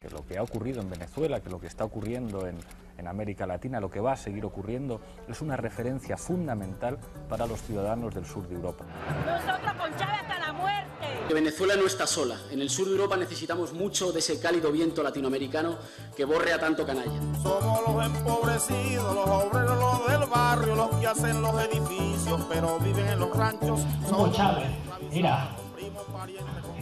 que lo que ha ocurrido en Venezuela, que lo que está ocurriendo en América Latina, lo que va a seguir ocurriendo, es una referencia fundamental para los ciudadanos del sur de Europa. Nosotros con Chávez hasta la muerte. Venezuela no está sola. En el sur de Europa necesitamos mucho de ese cálido viento latinoamericano que borre a tanto canalla. Somos los empobrecidos, los obreros, los del barrio, los que hacen los edificios, pero viven en los ranchos. Hugo Chávez era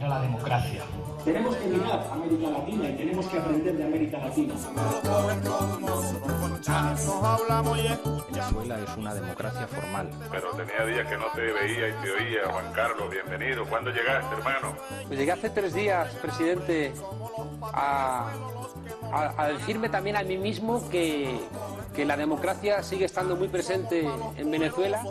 la democracia. Tenemos que mirar a América Latina y tenemos que aprender de América Latina. Venezuela es una democracia formal. Pero tenía días que no te veía y te oía. Juan Carlos, bienvenido. ¿Cuándo llegaste, hermano? Pues llegué hace 3 días, presidente, a decirme también a mí mismo que la democracia sigue estando muy presente en Venezuela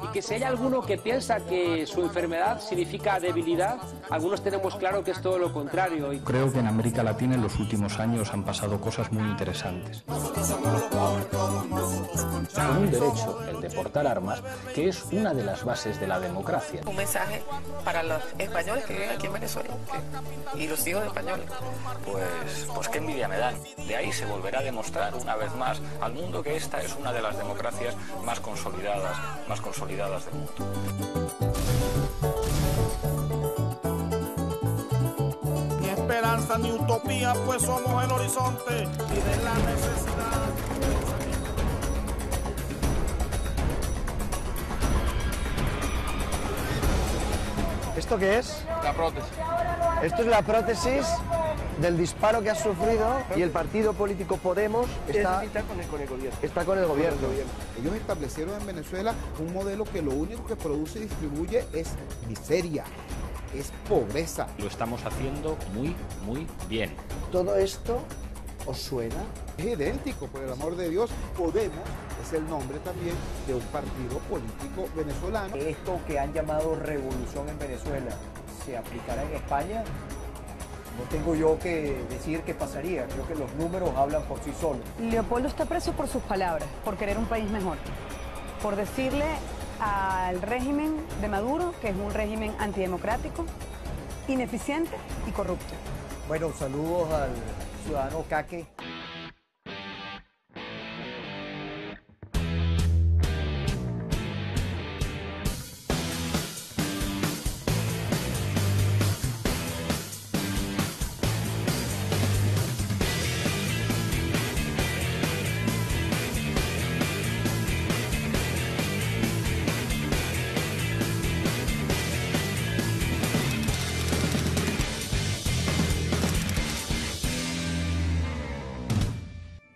y que si hay alguno que piensa que su enfermedad significa debilidad, algunos tenemos claro que es todo lo contrario. Creo que en América Latina en los últimos años han pasado cosas muy interesantes. Con un derecho, el de portar armas, que es una de las bases de la democracia. Un mensaje para los españoles que viven aquí en Venezuela y los hijos de españoles. Pues qué envidia me dan. De ahí se volverá a demostrar una vez más al mundo que esta es una de las democracias más consolidadas del mundo. Ni esperanza ni utopía, pues somos el horizonte y de la necesidad. ¿Esto qué es? La prótesis. Esto es la prótesis del disparo que has sufrido y el partido político Podemos está con el gobierno. Ellos establecieron en Venezuela un modelo que lo único que produce y distribuye es miseria, es pobreza. Lo estamos haciendo muy, muy bien. ¿Todo esto os suena? Es idéntico, por el amor de Dios. Podemos es el nombre también de un partido político venezolano. ¿Esto que han llamado revolución en Venezuela se aplicará en España? No tengo yo que decir qué pasaría, creo que los números hablan por sí solos. Leopoldo está preso por sus palabras, por querer un país mejor, por decirle al régimen de Maduro que es un régimen antidemocrático, ineficiente y corrupto. Bueno, saludos al ciudadano Caque.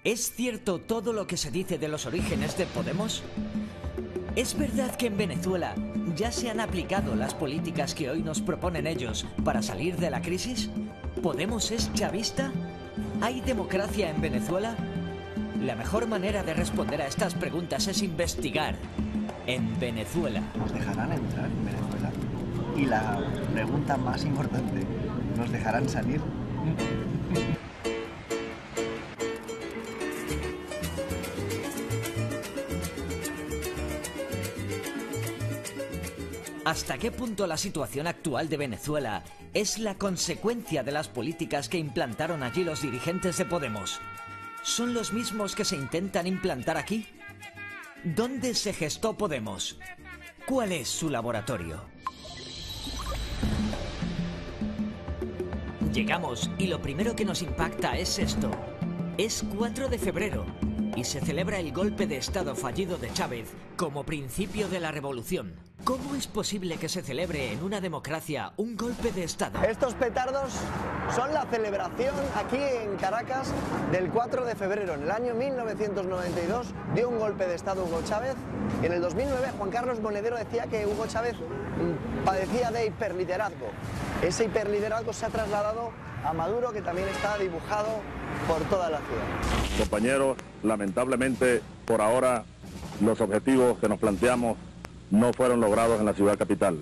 ¿Es cierto todo lo que se dice de los orígenes de Podemos? ¿Es verdad que en Venezuela ya se han aplicado las políticas que hoy nos proponen ellos para salir de la crisis? ¿Podemos es chavista? ¿Hay democracia en Venezuela? La mejor manera de responder a estas preguntas es investigar en Venezuela. ¿Nos dejarán entrar en Venezuela? Y la pregunta más importante, ¿nos dejarán salir? ¿Hasta qué punto la situación actual de Venezuela es la consecuencia de las políticas que implantaron allí los dirigentes de Podemos? ¿Son los mismos que se intentan implantar aquí? ¿Dónde se gestó Podemos? ¿Cuál es su laboratorio? Llegamos y lo primero que nos impacta es esto. Es 4 de febrero y se celebra el golpe de Estado fallido de Chávez como principio de la revolución. ¿Cómo es posible que se celebre en una democracia un golpe de Estado? Estos petardos son la celebración aquí en Caracas del 4 de febrero. En el año 1992 dio un golpe de Estado Hugo Chávez. Y en el 2009 Juan Carlos Monedero decía que Hugo Chávez padecía de hiperliderazgo. Ese hiperliderazgo se ha trasladado a Maduro, que también está dibujado por toda la ciudad. Compañeros, lamentablemente por ahora los objetivos que nos planteamos no fueron logrados en la ciudad capital.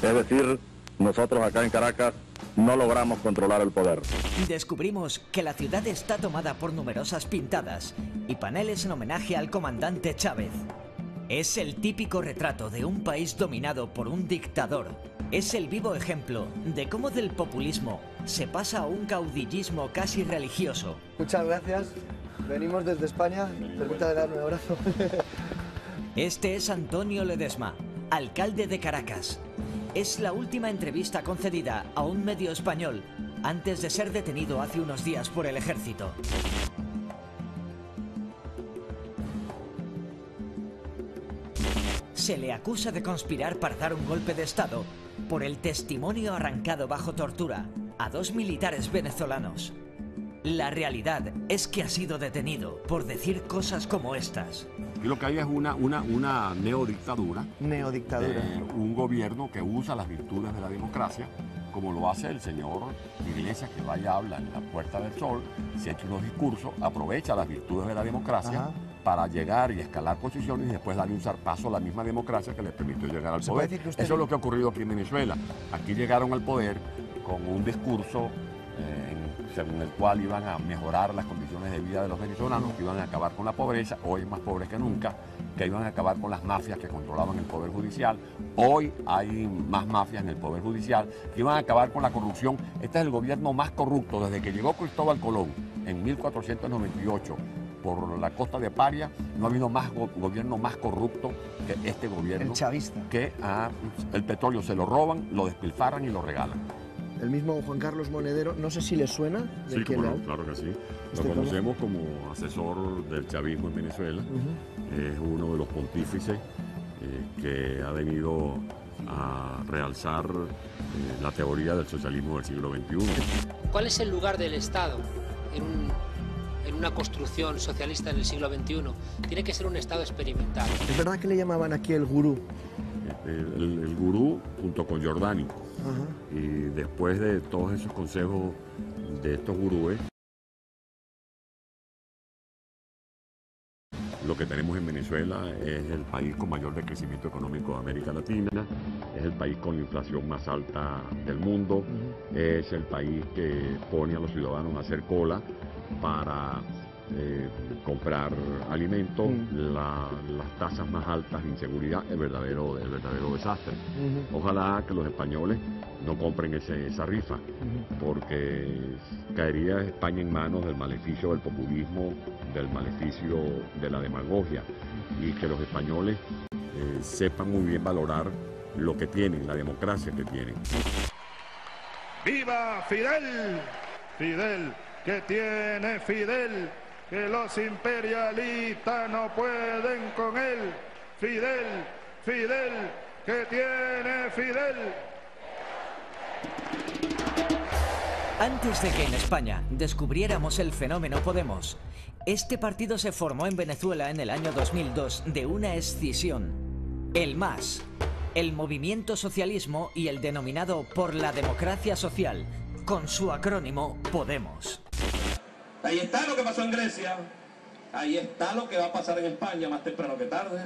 Es decir, nosotros acá en Caracas no logramos controlar el poder. Descubrimos que la ciudad está tomada por numerosas pintadas y paneles en homenaje al comandante Chávez. Es el típico retrato de un país dominado por un dictador. Es el vivo ejemplo de cómo del populismo se pasa a un caudillismo casi religioso. Muchas gracias. Venimos desde España. Permítame darme un abrazo. Este es Antonio Ledesma, alcalde de Caracas. Es la última entrevista concedida a un medio español antes de ser detenido hace unos días por el ejército. Se le acusa de conspirar para dar un golpe de Estado por el testimonio arrancado bajo tortura a 2 militares venezolanos. La realidad es que ha sido detenido por decir cosas como estas. Y lo que hay es una neodictadura. Neodictadura. Un gobierno que usa las virtudes de la democracia, como lo hace el señor Iglesias, que vaya a hablar en la Puerta del Sol, se echa unos discursos, aprovecha las virtudes de la democracia. Ajá. Para llegar y escalar posiciones y después darle un zarpazo a la misma democracia que le permitió llegar al poder. Eso es lo que ha ocurrido aquí en Venezuela. Aquí llegaron al poder con un discurso según el cual iban a mejorar las condiciones de vida de los venezolanos, que iban a acabar con la pobreza, hoy más pobres que nunca, que iban a acabar con las mafias que controlaban el Poder Judicial. Hoy hay más mafias en el Poder Judicial, que iban a acabar con la corrupción. Este es el gobierno más corrupto desde que llegó Cristóbal Colón en 1498. Por la costa de Paria, no ha habido más gobierno más corrupto que este gobierno. El chavista. Que el petróleo se lo roban, lo despilfarran y lo regalan. El mismo Juan Carlos Monedero, no sé si le suena. Sí, claro que sí. Lo conocemos como asesor del chavismo en Venezuela. Es uno de los pontífices que ha venido a realzar la teoría del socialismo del siglo XXI. ¿Cuál es el lugar del Estado en una construcción socialista en el siglo XXI? Tiene que ser un Estado experimental. ¿Es verdad que le llamaban aquí el gurú? El gurú junto con Giordani. Ajá. Y después de todos esos consejos de estos gurúes, lo que tenemos en Venezuela es el país con mayor decrecimiento económico de América Latina, es el país con la inflación más alta del mundo, es el país que pone a los ciudadanos a hacer cola para comprar alimentos, las tasas más altas de inseguridad, el verdadero desastre. Ojalá que los españoles no compren esa rifa, porque caería España en manos del maleficio del populismo, del maleficio de la demagogia, y que los españoles sepan muy bien valorar lo que tienen, la democracia que tienen. ¡Viva Fidel! Fidel, que tiene Fidel, que los imperialistas no pueden con él. Fidel, Fidel, que tiene Fidel. Antes de que en España descubriéramos el fenómeno Podemos, este partido se formó en Venezuela en el año 2002 de una escisión. El MAS, el Movimiento Socialismo y el denominado Por la Democracia Social, con su acrónimo Podemos. Ahí está lo que pasó en Grecia, ahí está lo que va a pasar en España más temprano que tarde.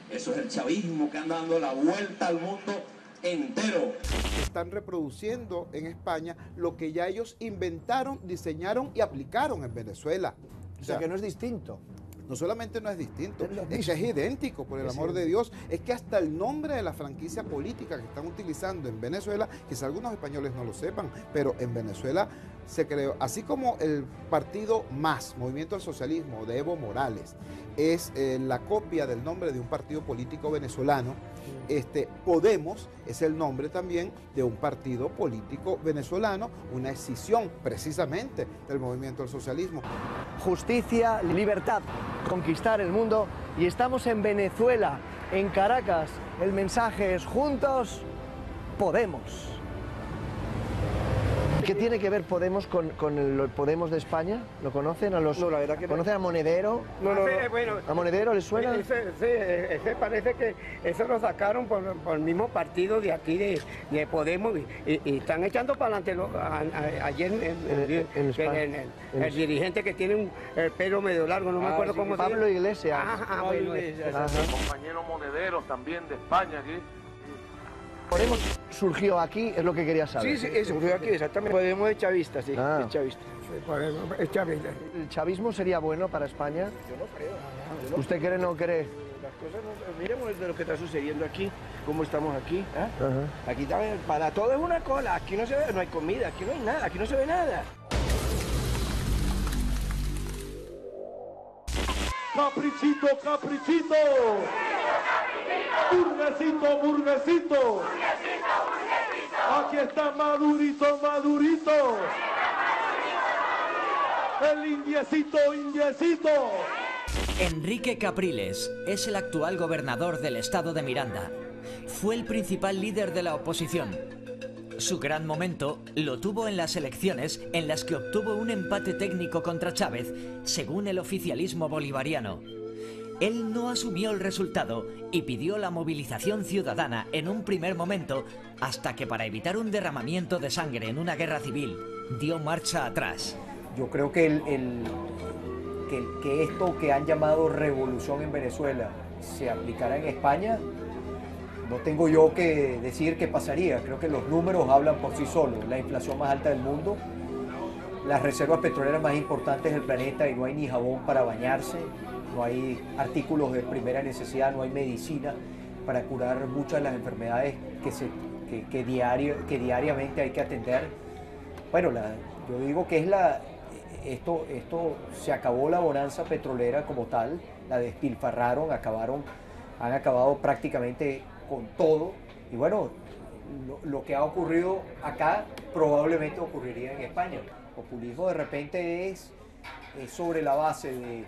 Eso es el chavismo que anda dando la vuelta al mundo entero. Están reproduciendo en España lo que ya ellos inventaron, diseñaron y aplicaron en Venezuela. O sea, que no es distinto. No solamente no es distinto, es que es idéntico, por el amor de Dios. Es que hasta el nombre de la franquicia política que están utilizando en Venezuela, quizá algunos españoles no lo sepan, pero en Venezuela se creó, así como el partido MAS, Movimiento al Socialismo, de Evo Morales, es la copia del nombre de un partido político venezolano. Podemos es el nombre también de un partido político venezolano, una escisión precisamente del movimiento al socialismo. Justicia, libertad, conquistar el mundo, y estamos en Venezuela, en Caracas. El mensaje es: juntos podemos. ¿Qué tiene que ver Podemos con el Podemos de España? ¿Lo conocen? ¿A los, no, la verdad que ¿conocen a Monedero? No. Bueno, ¿a Monedero les suena? Sí, ese parece que eso lo sacaron por el mismo partido de aquí de Podemos y están echando para adelante ayer el dirigente que tiene el pelo medio largo, no me acuerdo cómo se llama. Pablo Iglesias. Pablo Iglesias. El compañero Monedero también de España aquí. Podemos surgió aquí, es lo que quería saber. Sí, surgió aquí, exactamente. Podemos es chavista, sí, es chavista. Es chavista. ¿El chavismo sería bueno para España? Yo no creo. ¿Usted cree o no cree? Las cosas no, miremos de lo que está sucediendo aquí, cómo estamos aquí. Aquí para todo es una cola, aquí no se ve, no hay comida, aquí no hay nada, aquí no se ve nada. Caprichito, caprichito. Burguesito, burguesito. Aquí está Madurito, Madurito. El indiecito, indiecito. Enrique Capriles es el actual gobernador del estado de Miranda. Fue el principal líder de la oposición. Su gran momento lo tuvo en las elecciones en las que obtuvo un empate técnico contra Chávez, según el oficialismo bolivariano. Él no asumió el resultado y pidió la movilización ciudadana en un primer momento, hasta que para evitar un derramamiento de sangre en una guerra civil, dio marcha atrás. Yo creo que que esto que han llamado revolución en Venezuela se aplicará en España, no tengo yo que decir qué pasaría. Creo que los números hablan por sí solos. La inflación más alta del mundo, las reservas petroleras más importantes del planeta y no hay ni jabón para bañarse, no hay artículos de primera necesidad, no hay medicina para curar muchas de las enfermedades que diariamente hay que atender. Bueno, yo digo que es esto se acabó la bonanza petrolera como tal, la despilfarraron, han acabado prácticamente con todo, y bueno, lo que ha ocurrido acá probablemente ocurriría en España. El populismo de repente es sobre la base de,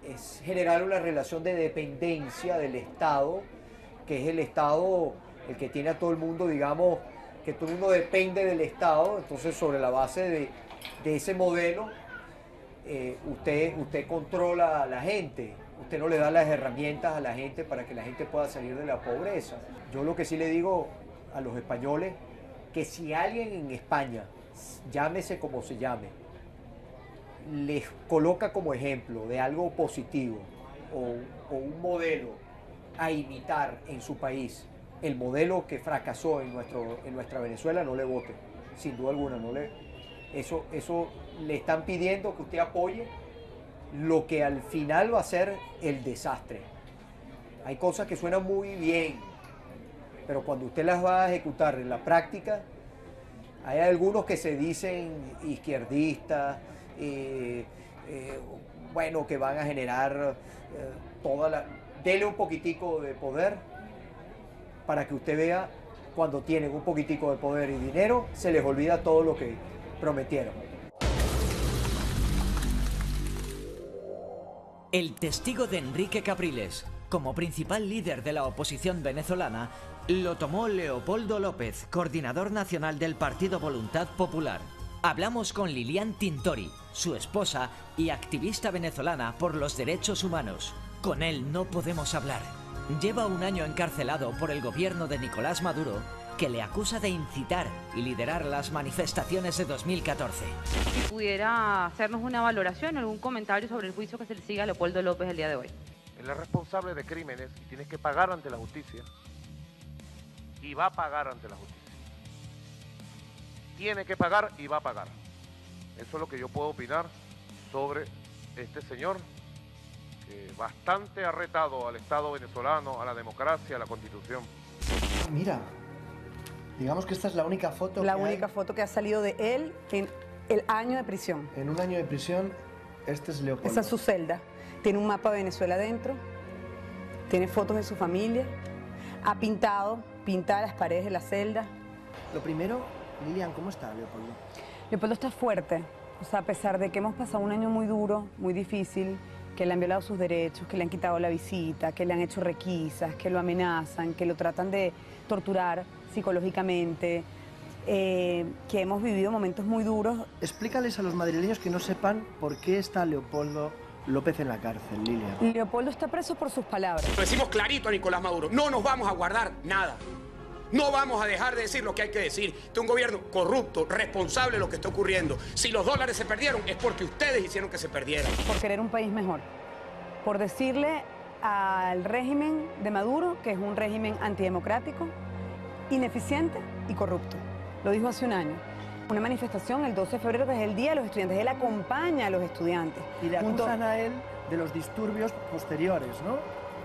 es generar una relación de dependencia del Estado, que es el Estado el que tiene a todo el mundo, digamos, que todo el mundo depende del Estado. Entonces sobre la base de ese modelo usted controla a la gente, usted no le da las herramientas a la gente para que la gente pueda salir de la pobreza. Yo lo que sí le digo a los españoles, que si alguien en España, llámese como se llame, les coloca como ejemplo de algo positivo o un modelo a imitar en su país, el modelo que fracasó en nuestra Venezuela, no le vote, sin duda alguna. Eso le están pidiendo que usted apoye lo que al final va a ser el desastre. Hay cosas que suenan muy bien, pero cuando usted las va a ejecutar en la práctica, hay algunos que se dicen izquierdistas, bueno, que van a generar dele un poquitico de poder para que usted vea, cuando tienen un poquitico de poder y dinero, se les olvida todo lo que prometieron. El testigo de Enrique Capriles, como principal líder de la oposición venezolana, lo tomó Leopoldo López, coordinador nacional del Partido Voluntad Popular. Hablamos con Lilian Tintori, su esposa y activista venezolana por los derechos humanos. Con él no podemos hablar. Lleva un año encarcelado por el gobierno de Nicolás Maduro, que le acusa de incitar y liderar las manifestaciones de 2014. Si pudiera hacernos una valoración, algún comentario sobre el juicio que se le sigue a Leopoldo López el día de hoy. Él es responsable de crímenes y tiene que pagar ante la justicia. Y va a pagar ante la justicia. Tiene que pagar y va a pagar. Eso es lo que yo puedo opinar sobre este señor, que bastante ha retado al Estado venezolano, a la democracia, a la Constitución. Mira, digamos que esta es la única foto foto que ha salido de él en el año de prisión. En un año de prisión, este es Leopoldo. Esa es su celda. Tiene un mapa de Venezuela adentro, tiene fotos de su familia, ha pinta las paredes de la celda. Lo primero, Lilian, ¿cómo está Leopoldo? Leopoldo está fuerte, o sea, a pesar de que hemos pasado un año muy duro, muy difícil, que le han violado sus derechos, que le han quitado la visita, que le han hecho requisas, que lo amenazan, que lo tratan de torturar psicológicamente, que hemos vivido momentos muy duros. Explícales a los madrileños que no sepan por qué está Leopoldo López en la cárcel, Lilian. Leopoldo está preso por sus palabras. Lo decimos clarito a Nicolás Maduro, no nos vamos a guardar nada. No vamos a dejar de decir lo que hay que decir. Este es un gobierno corrupto, responsable de lo que está ocurriendo. Si los dólares se perdieron es porque ustedes hicieron que se perdieran. Por querer un país mejor. Por decirle al régimen de Maduro, que es un régimen antidemocrático, ineficiente y corrupto. Lo dijo hace un año. Una manifestación el 12 de febrero, que es el Día de los Estudiantes. Él acompaña a los estudiantes. Y le acusan a él de los disturbios posteriores, ¿no?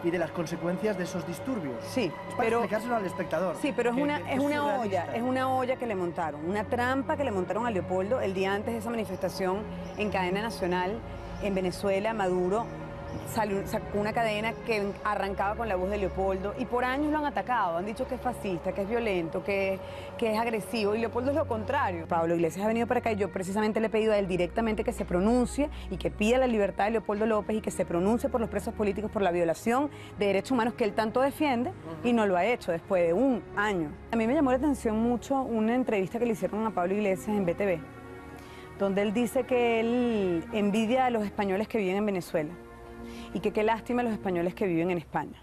Y de las consecuencias de esos disturbios. Sí, es para explicárselo al espectador. Sí, pero es una olla que le montaron, una trampa que le montaron a Leopoldo el día antes de esa manifestación en cadena nacional en Venezuela. Maduro sacó una cadena que arrancaba con la voz de Leopoldo y por años lo han atacado, han dicho que es fascista, que es violento, que es agresivo, y Leopoldo es lo contrario. Pablo Iglesias ha venido para acá y yo precisamente le he pedido a él directamente que se pronuncie y que pida la libertad de Leopoldo López y que se pronuncie por los presos políticos, por la violación de derechos humanos que él tanto defiende y no lo ha hecho después de un año. A mí me llamó la atención mucho una entrevista que le hicieron a Pablo Iglesias en BTV, donde él dice que él envidia a los españoles que viven en Venezuela y que qué lástima a los españoles que viven en España.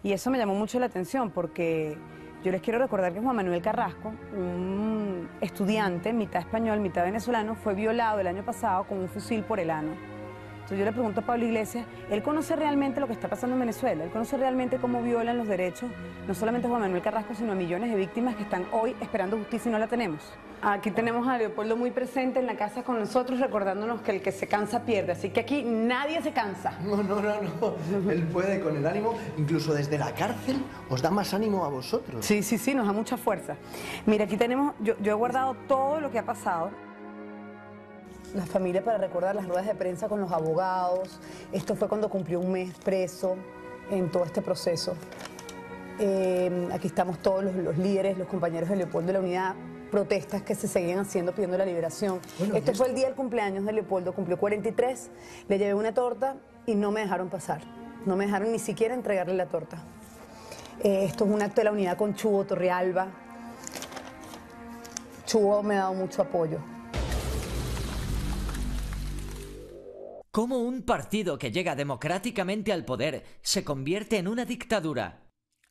Y eso me llamó mucho la atención porque yo les quiero recordar que Juan Manuel Carrasco, un estudiante, mitad español, mitad venezolano, fue violado el año pasado con un fusil por el ano. Entonces yo le pregunto a Pablo Iglesias, ¿él conoce realmente lo que está pasando en Venezuela? ¿Él conoce realmente cómo violan los derechos, no solamente a Juan Manuel Carrasco, sino a millones de víctimas que están hoy esperando justicia y no la tenemos? Aquí tenemos a Leopoldo muy presente en la casa con nosotros, recordándonos que el que se cansa pierde, así que aquí nadie se cansa. No. Él puede con el ánimo, incluso desde la cárcel, os da más ánimo a vosotros. Sí, nos da mucha fuerza. Mira, aquí tenemos, yo he guardado todo lo que ha pasado. La familia para recordar las ruedas de prensa con los abogados. Esto fue cuando cumplió un mes preso en todo este proceso. Aquí estamos todos los líderes, los compañeros de Leopoldo de la Unidad, protestas que se seguían haciendo pidiendo la liberación. Bueno, este fue el día del cumpleaños de Leopoldo, cumplió 43, le llevé una torta y no me dejaron pasar. No me dejaron ni siquiera entregarle la torta. Esto es un acto de la Unidad con Chubo Torrealba. Chubo me ha dado mucho apoyo. ¿Cómo un partido que llega democráticamente al poder se convierte en una dictadura?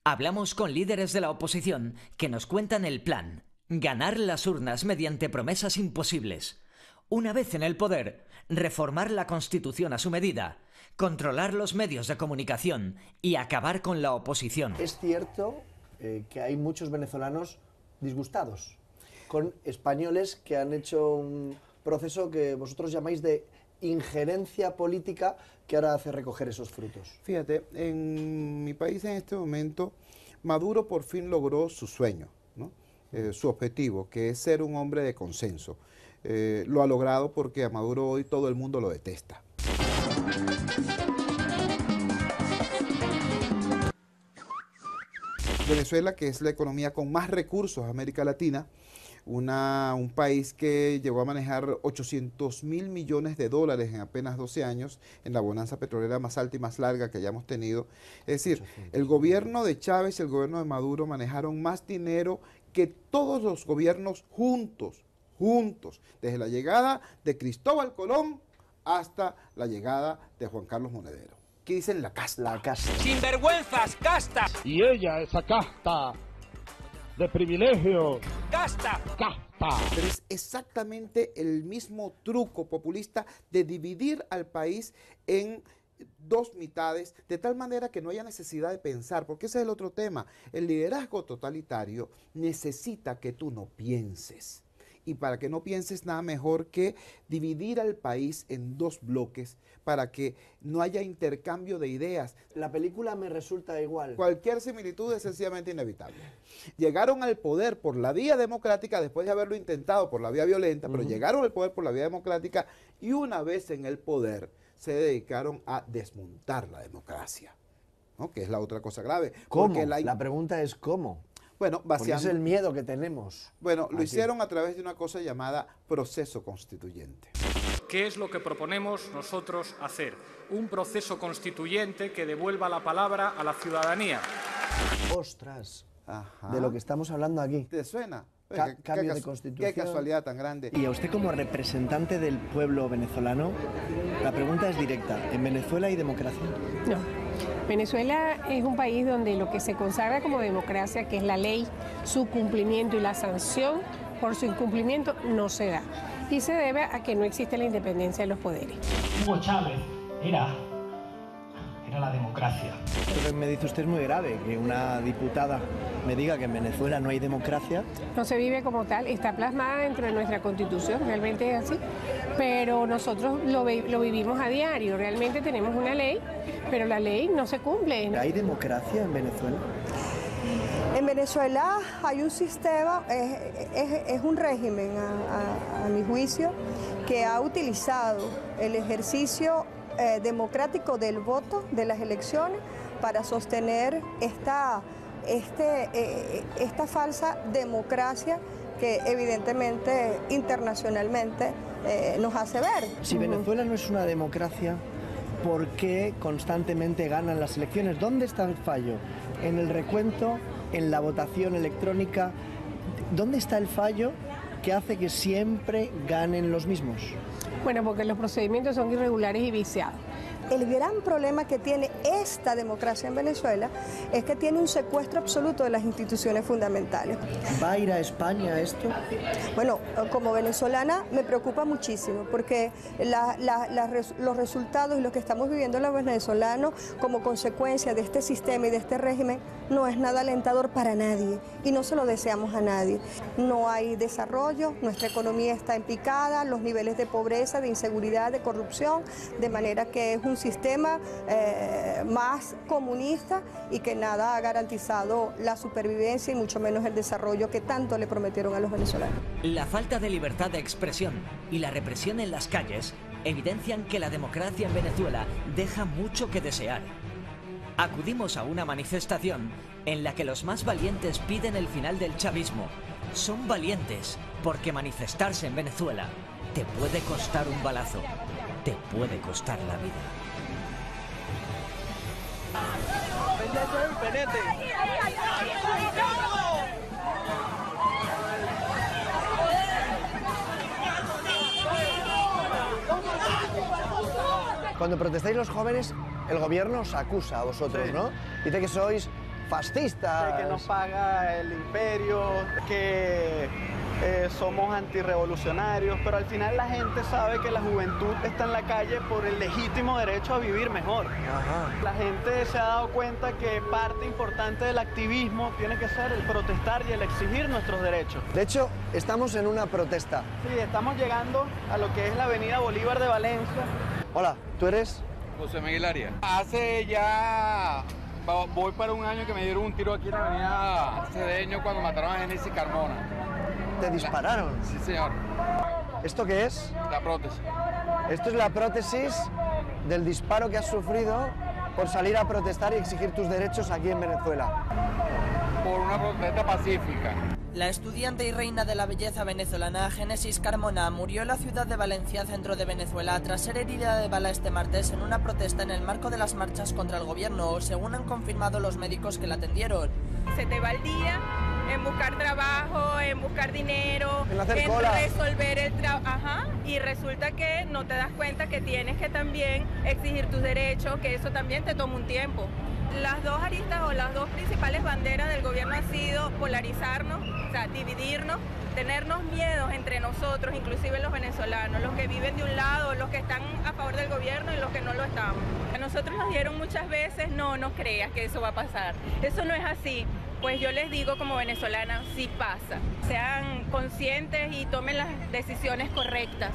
Hablamos con líderes de la oposición que nos cuentan el plan: ganar las urnas mediante promesas imposibles. Una vez en el poder, reformar la Constitución a su medida, controlar los medios de comunicación y acabar con la oposición. Es cierto que hay muchos venezolanos disgustados con españoles que han hecho un proceso que vosotros llamáis de injerencia política, que ahora hace recoger esos frutos. Fíjate, en mi país en este momento, Maduro por fin logró su sueño, ¿no? Su objetivo, que es ser un hombre de consenso. Lo ha logrado porque a Maduro hoy todo el mundo lo detesta. Venezuela, que es la economía con más recursos de América Latina, un país que llegó a manejar 800.000 millones de dólares en apenas 12 años, en la bonanza petrolera más alta y más larga que hayamos tenido. Es decir, el gobierno de Chávez y el gobierno de Maduro manejaron más dinero que todos los gobiernos juntos, desde la llegada de Cristóbal Colón hasta la llegada de Juan Carlos Monedero. ¿Qué dicen? La casta. La casta. ¡Sinvergüenzas, casta! Y ella, esa casta de privilegio. ¡Casta! ¡Casta! Pero es exactamente el mismo truco populista de dividir al país en dos mitades, de tal manera que no haya necesidad de pensar, porque ese es el otro tema. El liderazgo totalitario necesita que tú no pienses. Y para que no pienses, nada mejor que dividir al país en dos bloques para que no haya intercambio de ideas. La película me resulta igual. Cualquier similitud es sencillamente inevitable. Llegaron al poder por la vía democrática después de haberlo intentado por la vía violenta, pero llegaron al poder por la vía democrática y una vez en el poder se dedicaron a desmontar la democracia, ¿no? Que es la otra cosa grave. ¿Cómo? La pregunta es ¿cómo? Bueno, porque es el miedo que tenemos. Bueno, lo hicieron a través de una cosa llamada proceso constituyente. ¿Qué es lo que proponemos nosotros hacer? Un proceso constituyente que devuelva la palabra a la ciudadanía. ¡Ostras! Ajá. De lo que estamos hablando aquí. ¿Te suena? Cambio de constitución. Qué casualidad tan grande. Y a usted como representante del pueblo venezolano, la pregunta es directa. ¿En Venezuela hay democracia? No. Venezuela es un país donde lo que se consagra como democracia, que es la ley, su cumplimiento y la sanción por su incumplimiento, no se da. Y se debe a que no existe la independencia de los poderes. Hugo Chávez era era la democracia. Lo que me dice usted es muy grave, que una diputada me diga que en Venezuela no hay democracia. No se vive como tal, está plasmada dentro de nuestra Constitución, realmente es así, pero nosotros lo vivimos a diario, realmente tenemos una ley, pero la ley no se cumple. ¿Hay democracia en Venezuela? En Venezuela hay un sistema, es un régimen, a mi juicio, que ha utilizado el ejercicio democrático del voto, de las elecciones, para sostener esta falsa democracia que evidentemente internacionalmente nos hace ver. Si Venezuela no es una democracia, ¿por qué constantemente ganan las elecciones? ¿Dónde está el fallo? ¿En el recuento? ¿En la votación electrónica? ¿Dónde está el fallo que hace que siempre ganen los mismos? Bueno, porque los procedimientos son irregulares y viciados. El gran problema que tiene esta democracia en Venezuela es que tiene un secuestro absoluto de las instituciones fundamentales. ¿Va a ir a España esto? Bueno, como venezolana me preocupa muchísimo porque los resultados y lo que estamos viviendo los venezolanos como consecuencia de este sistema y de este régimen no es nada alentador para nadie y no se lo deseamos a nadie. No hay desarrollo, nuestra economía está en picada, los niveles de pobreza, de inseguridad, de corrupción, de manera que es un sistema más comunista y que nada ha garantizado la supervivencia y mucho menos el desarrollo que tanto le prometieron a los venezolanos. La falta de libertad de expresión y la represión en las calles evidencian que la democracia en Venezuela deja mucho que desear. Acudimos a una manifestación en la que los más valientes piden el final del chavismo. Son valientes porque manifestarse en Venezuela te puede costar un balazo, te puede costar la vida. Cuando protestáis los jóvenes, el gobierno os acusa a vosotros, sí, ¿no? Dice que sois fascistas. Que nos paga el imperio, que somos antirrevolucionarios, pero al final la gente sabe que la juventud está en la calle por el legítimo derecho a vivir mejor. Ajá. La gente se ha dado cuenta que parte importante del activismo tiene que ser el protestar y el exigir nuestros derechos. De hecho, estamos en una protesta. Sí, estamos llegando a lo que es la avenida Bolívar de Valencia. Hola, ¿tú eres? José Miguel Arias. Hace ya... voy para un año que me dieron un tiro aquí en la avenida Cedeño cuando mataron a Génesis Carmona. ¿Te dispararon? Sí, señor. ¿Esto qué es? La prótesis. Esto es la prótesis del disparo que has sufrido por salir a protestar y exigir tus derechos aquí en Venezuela. Por una protesta pacífica. La estudiante y reina de la belleza venezolana Génesis Carmona murió en la ciudad de Valencia, centro de Venezuela, tras ser herida de bala este martes en una protesta en el marco de las marchas contra el gobierno, según han confirmado los médicos que la atendieron. Se te va el día en buscar trabajo, en buscar dinero, en resolver el trabajo, y resulta que no te das cuenta que tienes que también exigir tus derechos, que eso también te toma un tiempo. Las dos aristas o las dos principales banderas del gobierno han sido polarizarnos, o sea, dividirnos, tenernos miedos entre nosotros, inclusive los venezolanos, los que viven de un lado, los que están a favor del gobierno y los que no lo estamos. A nosotros nos dieron muchas veces, no creas que eso va a pasar, eso no es así. Pues yo les digo como venezolana, sí pasa. Sean conscientes y tomen las decisiones correctas.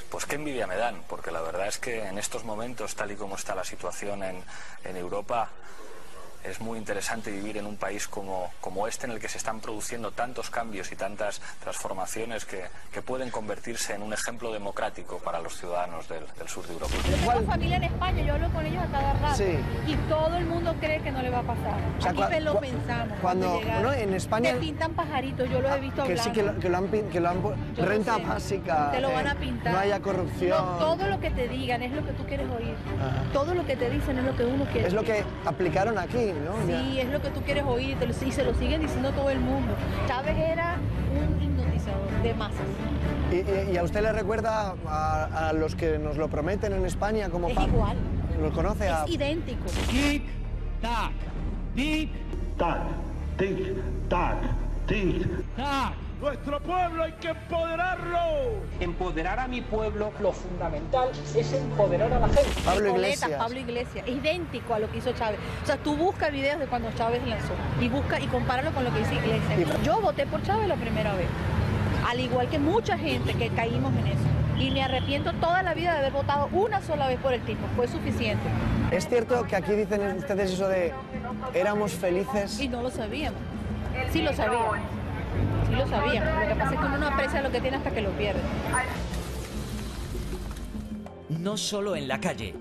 Pues qué envidia me dan, porque la verdad es que en estos momentos, tal y como está la situación en Europa, es muy interesante vivir en un país como este, en el que se están produciendo tantos cambios y tantas transformaciones que pueden convertirse en un ejemplo democrático para los ciudadanos del sur de Europa. Tengo familia en España, yo hablo con ellos a cada rato, sí, y todo el mundo cree que no le va a pasar. O sea, aquí lo pensamos. Cuando en España... Te pintan pajaritos, yo los he visto que hablando. Sí, que lo han renta básica, te lo van a pintar. No haya corrupción. No, todo lo que te digan es lo que tú quieres oír. Ajá. Todo lo que te dicen es lo que uno quiere. Es lo que aplicaron aquí, ¿no? Sí, es lo que tú quieres oír y se lo siguen diciendo todo el mundo. Chávez era un hipnotizador de masas. ¿Y a usted le recuerda a los que nos lo prometen en España como es igual. ¿Lo conoce? Es idéntico. Tic, tac, tic, tac, tic, tac, tic, tac. Nuestro pueblo hay que empoderarlo. Empoderar a mi pueblo, lo fundamental es empoderar a la gente. Pablo Iglesias. Pablo Iglesias, es idéntico a lo que hizo Chávez. O sea, tú buscas videos de cuando Chávez lanzó y compáralo con lo que hizo Iglesias. Yo voté por Chávez la primera vez, al igual que mucha gente que caímos en eso. Y me arrepiento toda la vida de haber votado una sola vez por el tipo, fue suficiente. ¿Es cierto que aquí dicen ustedes eso de éramos felices? Y no lo sabíamos. Sí lo sabíamos. Sí lo sabíamos. Lo que pasa es que uno no aprecia lo que tiene hasta que lo pierde. No solo en la calle,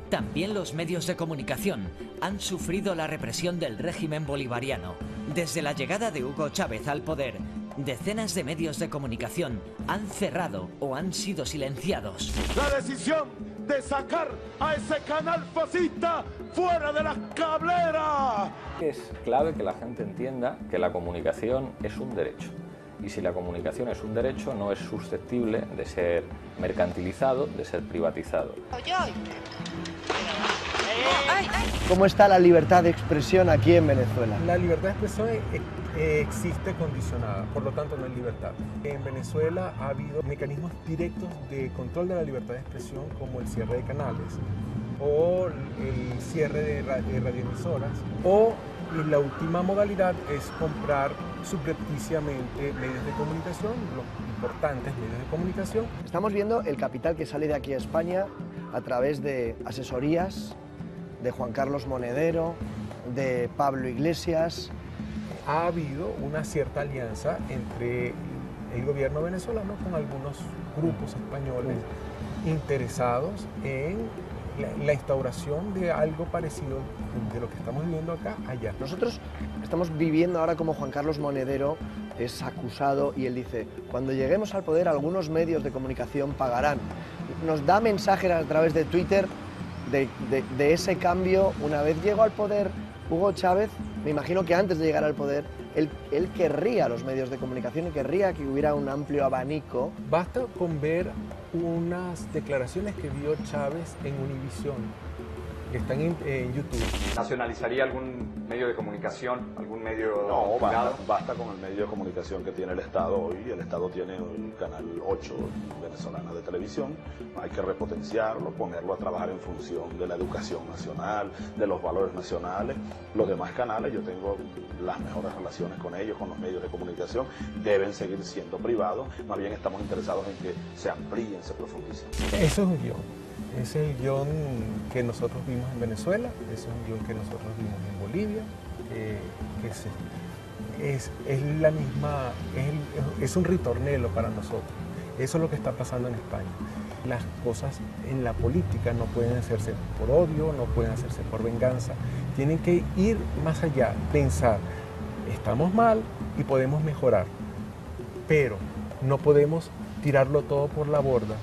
también los medios de comunicación han sufrido la represión del régimen bolivariano. Desde la llegada de Hugo Chávez al poder, decenas de medios de comunicación han cerrado o han sido silenciados. La decisión de sacar a ese canal fascista fuera de las cableras. Es clave que la gente entienda que la comunicación es un derecho. Y si la comunicación es un derecho, no es susceptible de ser mercantilizado, de ser privatizado. ¿Cómo está la libertad de expresión aquí en Venezuela? La libertad de expresión existe condicionada, por lo tanto no hay libertad. En Venezuela ha habido mecanismos directos de control de la libertad de expresión, como el cierre de canales o el cierre de radioemisoras, o la última modalidad es comprar subrepticiamente medios de comunicación, los importantes medios de comunicación. Estamos viendo el capital que sale de aquí a España a través de asesorías de Juan Carlos Monedero, de Pablo Iglesias. Ha habido una cierta alianza entre el gobierno venezolano con algunos grupos españoles interesados en la instauración de algo parecido de lo que estamos viviendo acá, allá. Nosotros estamos viviendo ahora como Juan Carlos Monedero es acusado y él dice, cuando lleguemos al poder algunos medios de comunicación pagarán. Nos da mensajes a través de Twitter de ese cambio. Una vez llegó al poder Hugo Chávez, me imagino que antes de llegar al poder, él querría los medios de comunicación y querría que hubiera un amplio abanico. Basta con ver unas declaraciones que dio Chávez en Univisión, que están en YouTube. ¿Nacionalizaría algún medio de comunicación, algún medio No, privado? basta con el medio de comunicación que tiene el Estado hoy. El Estado tiene el canal 8 venezolana de televisión. Hay que repotenciarlo, ponerlo a trabajar en función de la educación nacional, de los valores nacionales. Los demás canales, yo tengo las mejores relaciones con ellos, con los medios de comunicación, deben seguir siendo privados. Más bien estamos interesados en que se amplíen, se profundicen. Eso es un guión. Es el guión que nosotros vimos en Venezuela, es un guión que nosotros vimos en Bolivia, es la misma, es un ritornelo para nosotros. Eso es lo que está pasando en España. Las cosas en la política no pueden hacerse por odio, no pueden hacerse por venganza. Tienen que ir más allá, pensar, estamos mal y podemos mejorar, pero no podemos tirarlo todo por la borda.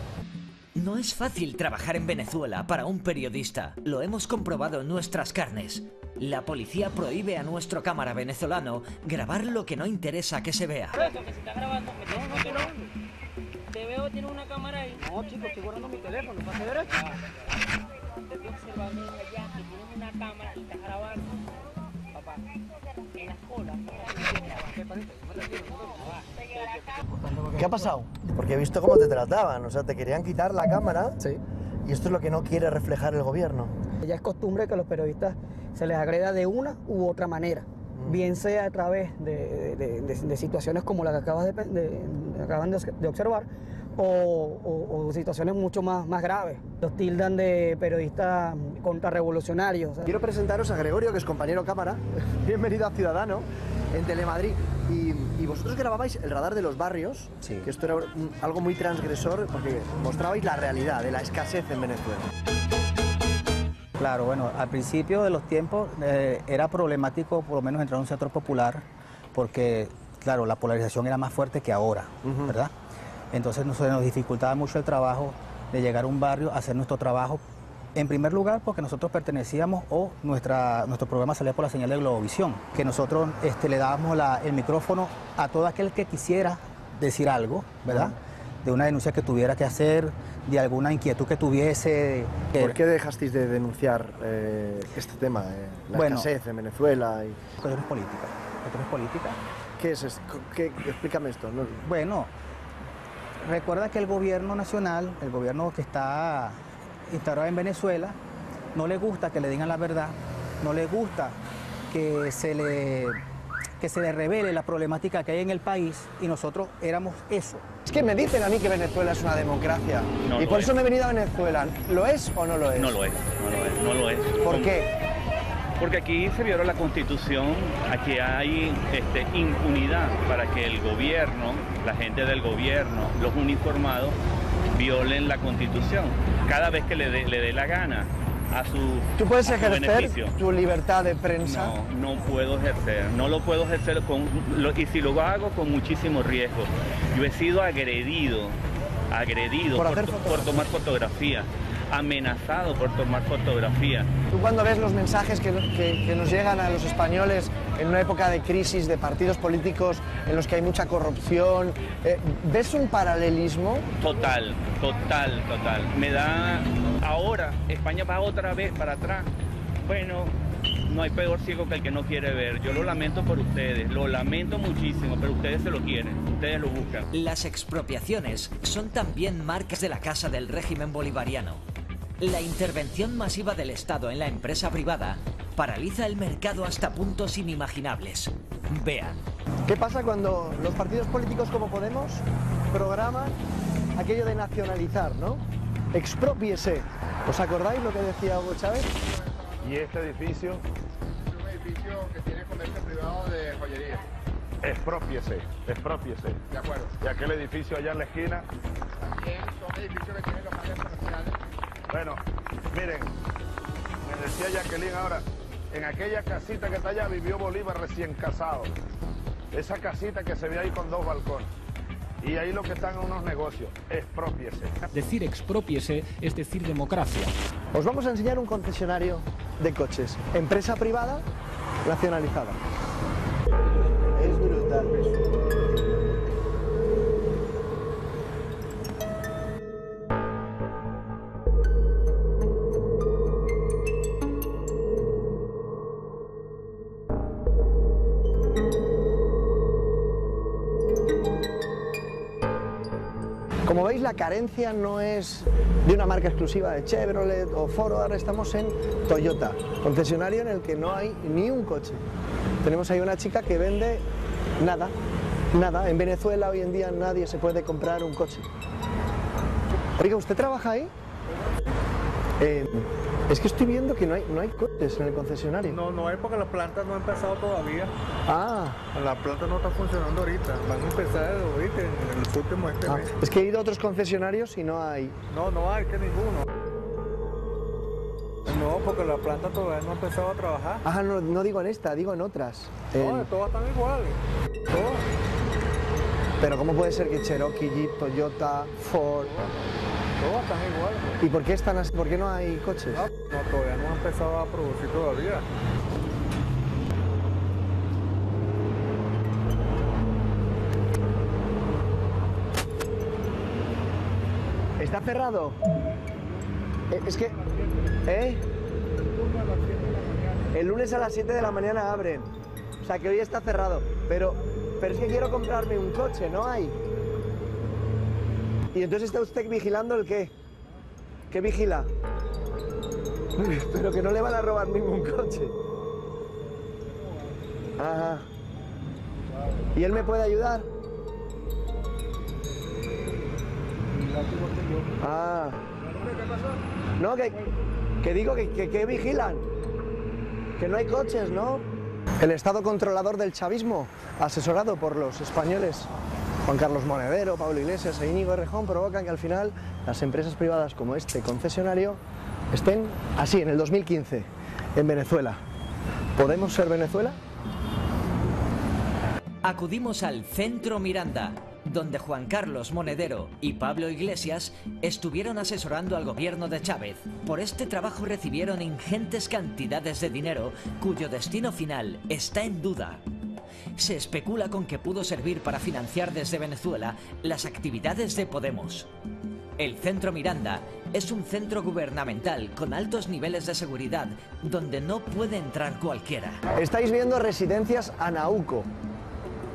No es fácil trabajar en Venezuela para un periodista. Lo hemos comprobado en nuestras carnes. La policía prohíbe a nuestro cámara venezolano grabar lo que no interesa que se vea. Te veo, tienes una cámara ahí. No, chicos, estoy guardando mi teléfono, pase derecho. Te estoy observando allá que tienes una cámara y estás grabando. Papá, en las colas. ¿Qué ha pasado? Porque he visto cómo te trataban, o sea, te querían quitar la cámara. Sí. Y esto es lo que no quiere reflejar el gobierno. Ya es costumbre que a los periodistas se les agreda de una u otra manera, bien sea a través de situaciones como la que acaban de observar, o situaciones mucho más graves. Los tildan de periodistas contrarrevolucionarios. Quiero presentaros a Gregorio, que es compañero cámara. Bienvenido a Ciudadano, en Telemadrid. Y vosotros grababais el radar de los barrios, sí, que esto era algo muy transgresor, porque mostrabais la realidad de la escasez en Venezuela. Claro, bueno, al principio de los tiempos era problemático, por lo menos entrar a un sector popular, porque, claro, la polarización era más fuerte que ahora, ¿verdad? Entonces nos dificultaba mucho el trabajo de llegar a un barrio, hacer nuestro trabajo. En primer lugar, porque nosotros pertenecíamos o nuestro programa salía por la señal de Globovisión, que nosotros le dábamos el micrófono a todo aquel que quisiera decir algo, ¿verdad? De una denuncia que tuviera que hacer, de alguna inquietud que tuviese. ¿Por qué dejasteis de denunciar este tema, la escasez en Venezuela? Cuestiones políticas. ¿Qué es esto? Explícame esto. No. Bueno, recuerda que el gobierno nacional, el gobierno que está instaurado en Venezuela, no le gusta que le digan la verdad, no le gusta que se le revele la problemática que hay en el país, y nosotros éramos eso. Es que me dicen a mí que Venezuela es una democracia, no y por eso me he venido a Venezuela. ¿Lo es o no lo es? No lo es, no lo es. ¿Por qué? Porque aquí se viola la Constitución, aquí hay impunidad para que el gobierno, la gente del gobierno, los uniformados, violen la Constitución cada vez que le dé la gana a su ¿Tú puedes ejercer beneficio. tu libertad de prensa? No puedo ejercer, no lo puedo ejercer y si lo hago con muchísimo riesgo. Yo he sido agredido por tomar fotografías, amenazado por tomar fotografías. Tú cuando ves los mensajes que nos llegan a los españoles en una época de crisis, de partidos políticos en los que hay mucha corrupción, ¿ves un paralelismo? Total. Me da... Ahora España va otra vez para atrás. Bueno, no hay peor ciego que el que no quiere ver. Yo lo lamento por ustedes, lo lamento muchísimo, pero ustedes se lo quieren, ustedes lo buscan. Las expropiaciones son también marcas de la casa del régimen bolivariano. La intervención masiva del Estado en la empresa privada paraliza el mercado hasta puntos inimaginables. Vean. ¿Qué pasa cuando los partidos políticos como Podemos programan aquello de nacionalizar, ¿no? Exprópiese. ¿Os acordáis lo que decía Hugo Chávez? ¿Y este edificio? Es un edificio que tiene comercio privado de joyería. Expropiese. De acuerdo. ¿Y aquel edificio allá en la esquina? También son edificios que tienen locales comerciales. Bueno, miren, me decía Jacqueline ahora, en aquella casita que está allá vivió Bolívar recién casado. Esa casita que se ve ahí con 2 balcones. Y ahí lo que están en unos negocios, expropiese. Decir expropiese es decir democracia. Os vamos a enseñar un concesionario de coches. Empresa privada, nacionalizada. Es brutal. Como veis, la carencia no es de una marca exclusiva de Chevrolet o Ford. Ahora estamos en Toyota, concesionario en el que no hay ni un coche. Tenemos ahí una chica que vende nada. En Venezuela hoy en día nadie se puede comprar un coche. Oiga, ¿usted trabaja ahí? Es que estoy viendo que no hay coches en el concesionario. No hay porque la planta no ha empezado todavía. Ah. La planta no está funcionando ahorita. Van a empezar ahorita en el último mes. Es que he ido a otros concesionarios y no hay. No hay que ninguno. No, porque la planta todavía no ha empezado a trabajar. Ajá, no digo en esta, digo en otras. No, todas están iguales. Todas. Pero ¿cómo puede ser que Cherokee, Jeep, Toyota, Ford... Todas están iguales. ¿Y por qué están así? ¿Por qué no hay coches? No, todavía no han empezado a producir todavía. ¿Está cerrado? Es que... El lunes a las 7 de la mañana abren. O sea que hoy está cerrado. Pero es que quiero comprarme un coche, no hay. ¿Y entonces está usted vigilando el qué? ¿Qué vigila? Pero que no le van a robar ningún coche. Ajá. ¿Y él me puede ayudar? Ah. No, que digo que vigilan. Que no hay coches, ¿no? El Estado controlador del chavismo, asesorado por los españoles Juan Carlos Monedero, Pablo Iglesias e Íñigo Errejón, provocan que al final las empresas privadas como este concesionario estén así en el 2015 en Venezuela. ¿Podemos ser Venezuela? Acudimos al Centro Miranda, donde Juan Carlos Monedero y Pablo Iglesias estuvieron asesorando al gobierno de Chávez. Por este trabajo recibieron ingentes cantidades de dinero cuyo destino final está en duda. Se especula con que pudo servir para financiar desde Venezuela las actividades de Podemos. El Centro Miranda es un centro gubernamental con altos niveles de seguridad donde no puede entrar cualquiera. Estáis viendo Residencias Anauco.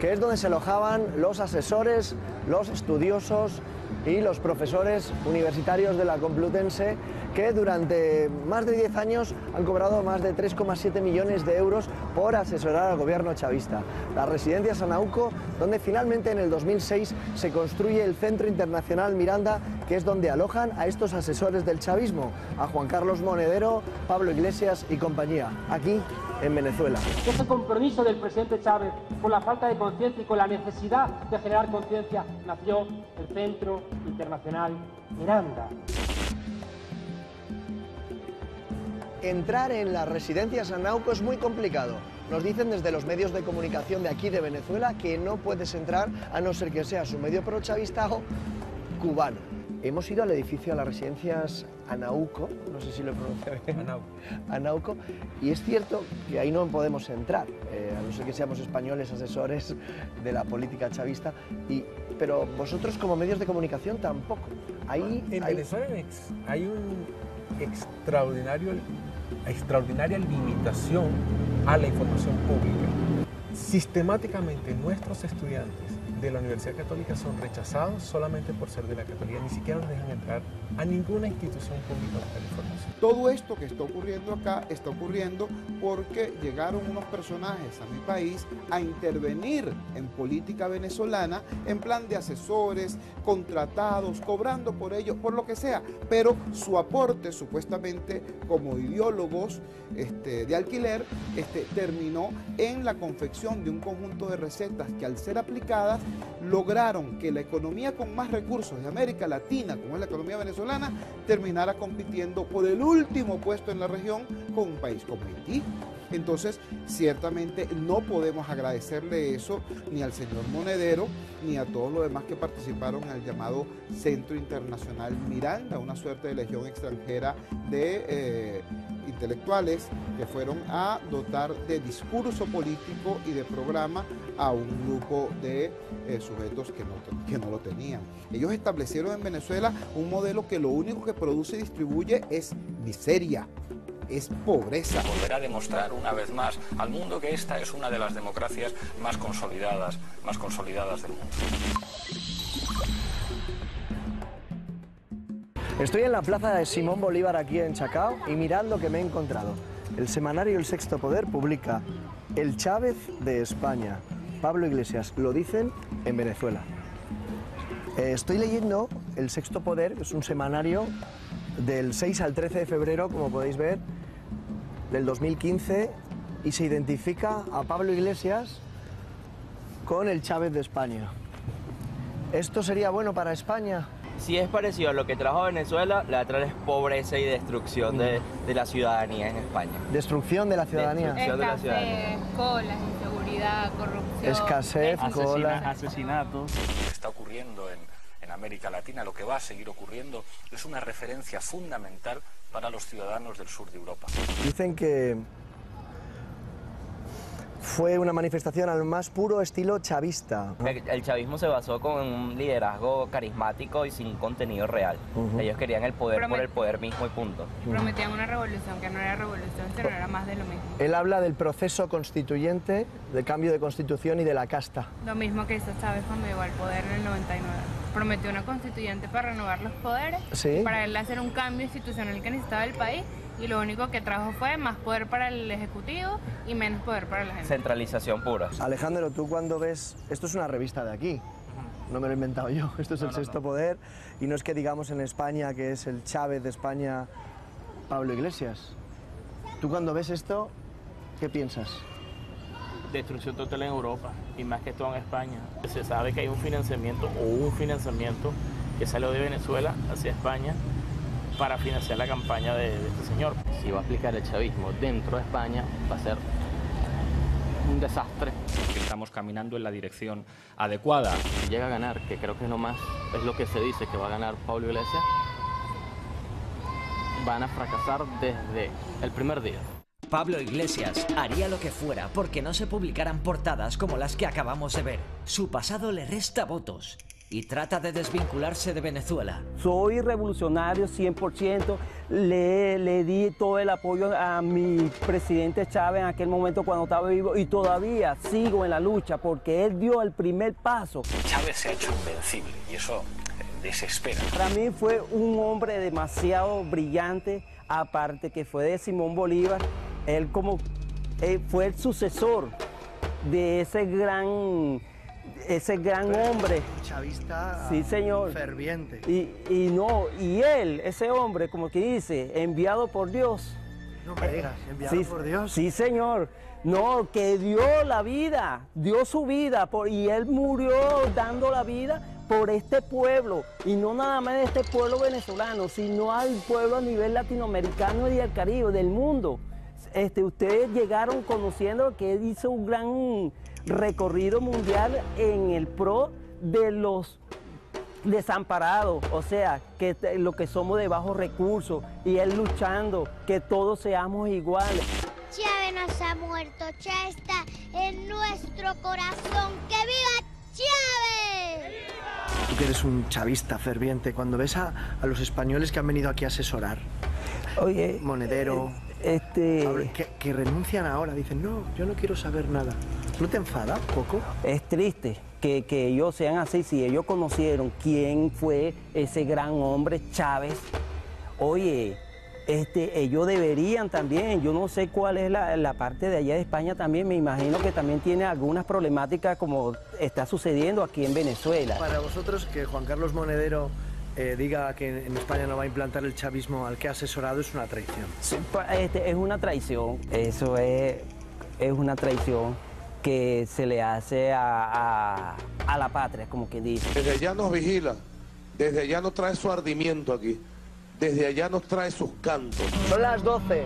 que es donde se alojaban los asesores, los estudiosos y los profesores universitarios de la Complutense, que durante más de 10 años han cobrado más de 3,7 millones de euros por asesorar al gobierno chavista. La residencia Sanauco, donde finalmente en el 2006 se construye el Centro Internacional Miranda, que es donde alojan a estos asesores del chavismo, a Juan Carlos Monedero, Pablo Iglesias y compañía, aquí en Venezuela. Ese compromiso del presidente Chávez con la falta de conciencia y con la necesidad de generar conciencia nació el Centro Internacional Miranda. Entrar en la residencia Sanauco es muy complicado. Nos dicen desde los medios de comunicación de aquí de Venezuela que no puedes entrar a no ser que seas un medio prochavista o cubano. Hemos ido al edificio, a las residencias Anauco, no sé si lo pronuncio bien. Anauco, y es cierto que ahí no podemos entrar, a no ser que seamos españoles asesores de la política chavista, pero vosotros como medios de comunicación tampoco. En Venezuela hay un extraordinaria limitación a la información pública. Sistemáticamente nuestros estudiantes de la Universidad Católica son rechazados solamente por ser de la Católica, ni siquiera nos dejan entrar a ninguna institución pública a buscar información. Todo esto que está ocurriendo acá está ocurriendo porque llegaron unos personajes a mi país a intervenir en política venezolana en plan de asesores, contratados, cobrando por ello, por lo que sea, pero su aporte supuestamente como ideólogos de alquiler terminó en la confección de un conjunto de recetas que al ser aplicadas lograron que la economía con más recursos de América Latina, como es la economía venezolana, terminara compitiendo por el último puesto en la región con un país como Haití. Entonces, ciertamente no podemos agradecerle eso ni al señor Monedero, ni a todos los demás que participaron en el llamado Centro Internacional Miranda, una suerte de legión extranjera de intelectuales que fueron a dotar de discurso político y de programa a un grupo de sujetos que no lo tenían. Ellos establecieron en Venezuela un modelo que lo único que produce y distribuye es miseria, es pobreza. Volverá a demostrar una vez más al mundo que esta es una de las democracias más consolidadas del mundo. Estoy en la plaza de Simón Bolívar aquí en Chacao y mirad lo que me he encontrado. El semanario El Sexto Poder publica El Chávez de España. Pablo Iglesias, lo dicen en Venezuela. Estoy leyendo El Sexto Poder, que es un semanario del 6 al 13 de febrero, como podéis ver, del 2015, y se identifica a Pablo Iglesias con el Chávez de España. ¿Esto sería bueno para España? Si es parecido a lo que trajo Venezuela, le va a traer pobreza y destrucción de la ciudadanía en España. ¿Destrucción de la ciudadanía? Destrucción de la ciudadanía. Colas, inseguridad, corrupción. Escasez, colas. Asesinatos. Lo que está ocurriendo en América Latina, lo que va a seguir ocurriendo, es una referencia fundamental para los ciudadanos del sur de Europa. Dicen que fue una manifestación al más puro estilo chavista. El chavismo se basó con un liderazgo carismático y sin contenido real. Ellos querían el poder por el poder mismo y punto. Prometían una revolución que no era revolución, sino era más de lo mismo. Él habla del proceso constituyente, del cambio de constitución y de la casta. Lo mismo que hizo Chávez cuando llegó al poder en el 99. Prometió una constituyente para renovar los poderes, ¿sí? Para él hacer un cambio institucional que necesitaba el país, y lo único que trajo fue más poder para el Ejecutivo y menos poder para la gente. Centralización pura. Alejandro, tú cuando ves... Esto es una revista de aquí, no me lo he inventado yo, esto es El Sexto Poder, y no es que digamos en España que es el Chávez de España, Pablo Iglesias. Tú cuando ves esto, ¿qué piensas? Destrucción total en Europa y más que todo en España. Se sabe que hay un financiamiento que salió de Venezuela hacia España para financiar la campaña de este señor. Si va a aplicar el chavismo dentro de España, va a ser un desastre. Estamos caminando en la dirección adecuada. Si llega a ganar, que creo que nomás es lo que se dice que va a ganar Pablo Iglesias, van a fracasar desde el primer día. Pablo Iglesias haría lo que fuera porque no se publicaran portadas como las que acabamos de ver. Su pasado le resta votos y trata de desvincularse de Venezuela. Soy revolucionario 100%, le di todo el apoyo a mi presidente Chávez en aquel momento cuando estaba vivo y todavía sigo en la lucha porque él dio el primer paso. Chávez se ha hecho invencible y eso desespera. Para mí fue un hombre demasiado brillante, aparte que fue de Simón Bolívar, él fue el sucesor de ese gran hombre. Chavista, sí, señor, ferviente. Y él, ese hombre, como que dice, enviado por Dios. No me digas, enviado sí, por Dios. Sí, señor. No, que dio la vida, dio su vida, y él murió dando la vida por este pueblo, y no nada más de este pueblo venezolano, sino al pueblo a nivel latinoamericano y del Caribe, del mundo. Ustedes llegaron conociendo que él hizo un gran recorrido mundial en el pro de los desamparados, o sea, que lo que somos de bajos recursos, y él luchando que todos seamos iguales. Chávez no se ha muerto, Chávez está en nuestro corazón. ¡Que viva Chávez! Tú que eres un chavista ferviente, cuando ves a los españoles que han venido aquí a asesorar, oye, Monedero, que renuncian ahora, dicen, no, yo no quiero saber nada. ¿No te enfada un poco? Es triste que ellos sean así, si ellos conocieron quién fue ese gran hombre Chávez. Oye, ellos deberían también, yo no sé cuál es la parte de allá de España también, me imagino que también tiene algunas problemáticas como está sucediendo aquí en Venezuela. Para vosotros, que Juan Carlos Monedero diga que en España no va a implantar el chavismo al que ha asesorado es una traición. Sí, es una traición, eso es una traición que se le hace a la patria, como quien dice. Desde allá nos vigila, desde allá nos trae su ardimiento aquí, desde allá nos trae sus cantos. Son las 12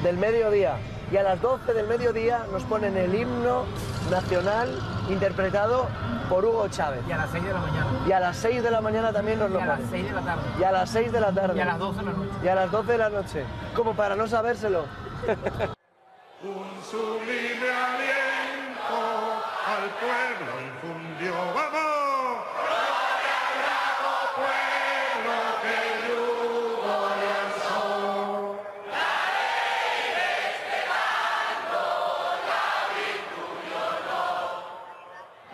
del mediodía y a las 12 del mediodía nos ponen el himno nacional interpretado por Hugo Chávez. Y a las 6 de la mañana. Y a las 6 de la mañana también nos lo ponen. Y a las 6 de la tarde. Y a las 6 de la tarde. Y a las 12 de la noche. Y a las 12 de la noche. Como para no sabérselo. Un sublime aliento al pueblo infundió, ¡vamos! ¡Gloria al bravo pueblo que yugo lanzó! La ley de este bando, la virtud y honor.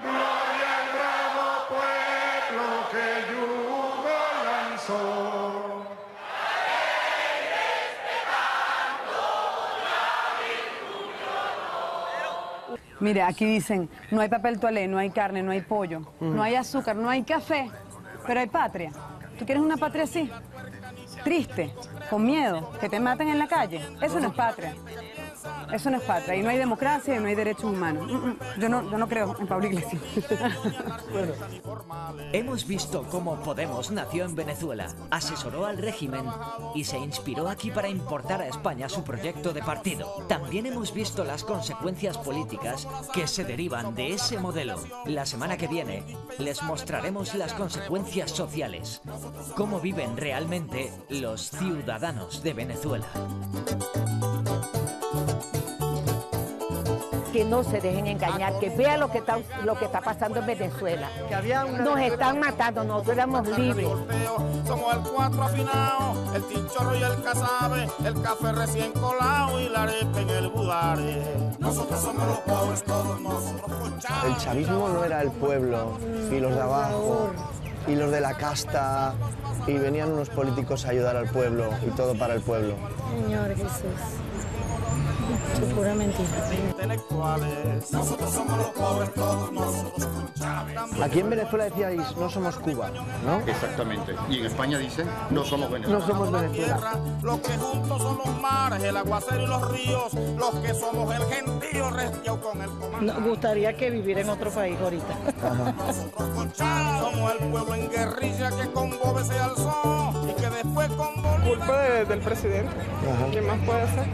¡Gloria al bravo pueblo que yugo lanzó! Mire, aquí dicen, no hay papel toalé, no hay carne, no hay pollo, no hay azúcar, no hay café, pero hay patria. ¿Tú quieres una patria así? Triste, con miedo, que te maten en la calle. Eso no es patria. Eso no es patria. Y no hay democracia y no hay derechos humanos. Yo no creo en Pablo Iglesias. Bueno. Hemos visto cómo Podemos nació en Venezuela, asesoró al régimen y se inspiró aquí para importar a España su proyecto de partido. También hemos visto las consecuencias políticas que se derivan de ese modelo. La semana que viene les mostraremos las consecuencias sociales, cómo viven realmente los ciudadanos de Venezuela. Que no se dejen engañar, que vean lo que está pasando en Venezuela. Nos están matando, nosotros éramos libres. Somos el 4 afinado, el chinchorro y el casabe, el café recién colado y la arepa en el budare. Nosotros somos los pobres, todos nosotros con Chávez. El chavismo no era el pueblo y los de abajo y los de la casta y venían unos políticos a ayudar al pueblo y todo para el pueblo. Señor Jesús. Es pura mentira. Intelectuales. Nosotros somos los pobres, todos nosotros con Chávez. Aquí en Venezuela decíais, no somos Cuba, ¿no? Exactamente. Y en España dicen, no somos Venezuela. No somos Venezuela. Los que juntos son los mares, el aguacero y los ríos, los que somos el gentío restiao con el comando. Nos gustaría que viviera en otro país ahorita. Nosotros con Chávez somos el pueblo en guerrilla que con Bobe se alzó y que después con Bolívar... Culpa del presidente. ¿Qué más puede hacer?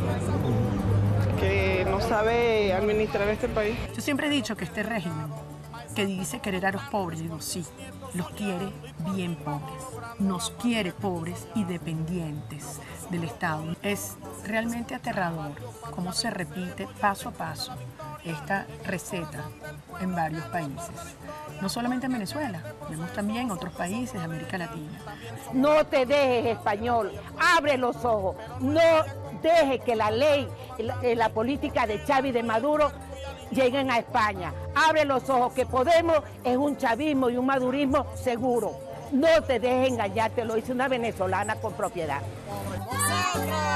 Que no sabe administrar este país. Yo siempre he dicho que este régimen que dice querer a los pobres. Digo, sí, los quiere bien pobres. Nos quiere pobres y dependientes del Estado. Es realmente aterrador cómo se repite paso a paso esta receta en varios países. No solamente en Venezuela, vemos también en otros países de América Latina. No te dejes, español, abre los ojos, no dejes que la ley, la política de Chávez y de Maduro lleguen a España. Abre los ojos, que Podemos es un chavismo y un madurismo seguro. No te dejes engañar, te lo dice una venezolana con propiedad. ¡Nosotros!